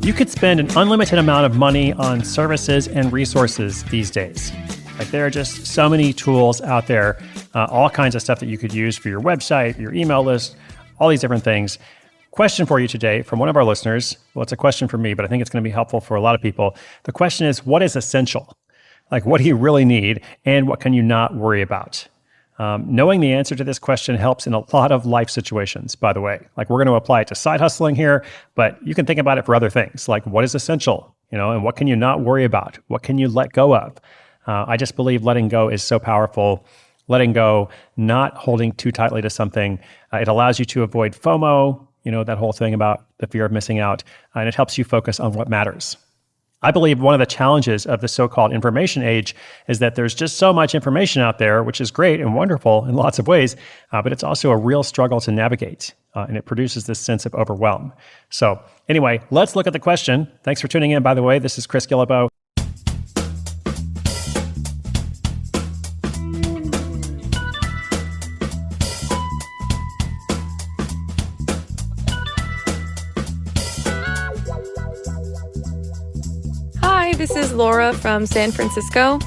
You could spend an unlimited amount of money on services and resources these days. Like there are just so many tools out there, all kinds of stuff that you could use for your website, your email list, all these different things. Question for you today from one of our listeners. Well, it's a question for me, but I think it's going to be helpful for a lot of people. The question is, what is essential? Like, what do you really need, and what can you not worry about? Knowing the answer to this question helps in a lot of life situations, by the way. Like, we're going to apply it to side hustling here, but you can think about it for other things, like what is essential, and what can you not worry about? What can you let go of? I just believe letting go is so powerful. Letting go, not holding too tightly to something. It allows you to avoid FOMO, that whole thing about the fear of missing out, and it helps you focus on what matters. I believe one of the challenges of the so-called information age is that there's just so much information out there, which is great and wonderful in lots of ways, but it's also a real struggle to navigate, and it produces this sense of overwhelm. So anyway, let's look at the question. Thanks for tuning in, by the way. This is Chris Guillebeau. Hi, this is Laura from San Francisco.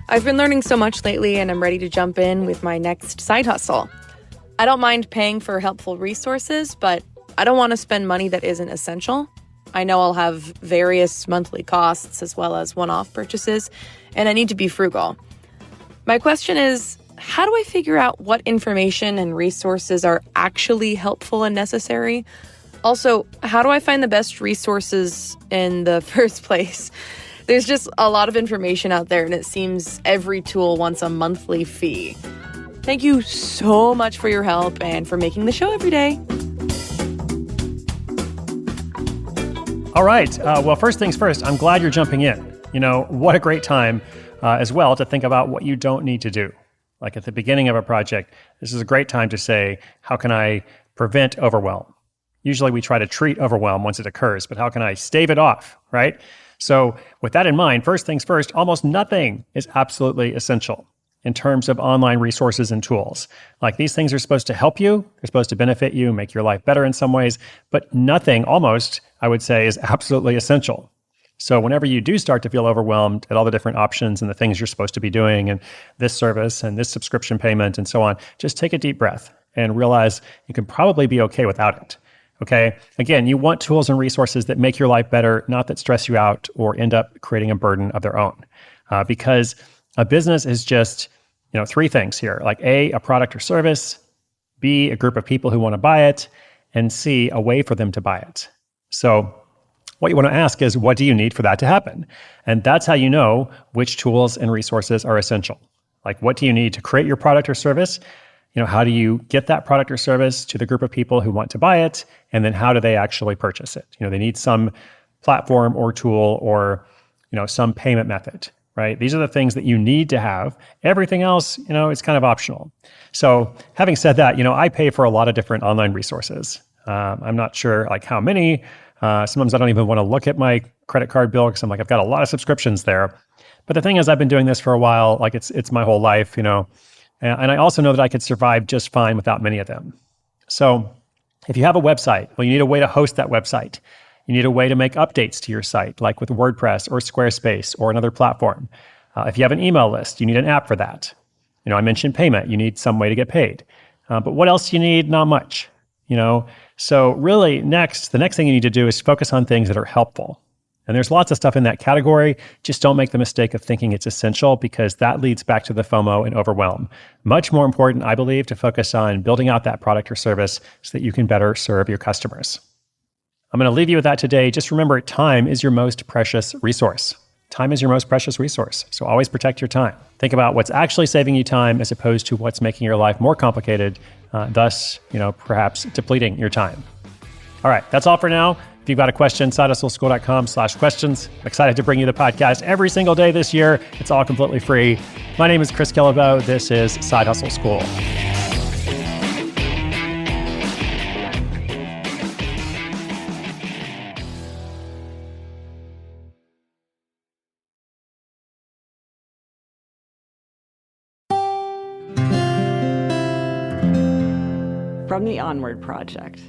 I've been learning so much lately and I'm ready to jump in with my next side hustle. I don't mind paying for helpful resources, but I don't want to spend money that isn't essential. I know I'll have various monthly costs as well as one-off purchases, and I need to be frugal. My question is, how do I figure out what information and resources are actually helpful and necessary? Also, how do I find the best resources in the first place? There's just a lot of information out there, and it seems every tool wants a monthly fee. Thank you so much for your help and for making the show every day. All right. Well, first things first, I'm glad you're jumping in. What a great time as well to think about what you don't need to do. Like at the beginning of a project, this is a great time to say, how can I prevent overwhelm? Usually we try to treat overwhelm once it occurs, but how can I stave it off, right? So with that in mind, first things first, almost nothing is absolutely essential in terms of online resources and tools. Like these things are supposed to help you, they're supposed to benefit you, make your life better in some ways, but nothing almost, I would say, is absolutely essential. So whenever you do start to feel overwhelmed at all the different options and the things you're supposed to be doing and this service and this subscription payment and so on, just take a deep breath and realize you can probably be okay without it. Okay. Again, you want tools and resources that make your life better, not that stress you out or end up creating a burden of their own. Because a business is just, three things here, like A, a product or service, B, a group of people who want to buy it, and C, a way for them to buy it. So what you want to ask is, what do you need for that to happen? And that's how you know which tools and resources are essential. Like, what do you need to create your product or service? How do you get that product or service to the group of people who want to buy it? And then how do they actually purchase it? They need some platform or tool or, some payment method, right? These are the things that you need to have. Everything else, is kind of optional. So having said that, I pay for a lot of different online resources. I'm not sure like how many. Sometimes I don't even want to look at my credit card bill because I'm like, I've got a lot of subscriptions there. But the thing is, I've been doing this for a while. Like it's my whole life, And I also know that I could survive just fine without many of them. So if you have a website, well, you need a way to host that website. You need a way to make updates to your site, like with WordPress or Squarespace or another platform. If you have an email list, you need an app for that. I mentioned payment. You need some way to get paid. But what else do you need? Not much. So really the next thing you need to do is focus on things that are helpful. And there's lots of stuff in that category. Just don't make the mistake of thinking it's essential because that leads back to the FOMO and overwhelm. Much more important, I believe, to focus on building out that product or service so that you can better serve your customers. I'm going to leave you with that today. Just remember, time is your most precious resource. Time is your most precious resource. So always protect your time. Think about what's actually saving you time as opposed to what's making your life more complicated, thus, perhaps depleting your time. All right, that's all for now. If you've got a question, sidehustleschool.com/questions. I'm excited to bring you the podcast every single day this year. It's all completely free. My name is Chris Guillebeau. This is Side Hustle School. From the Onward Project.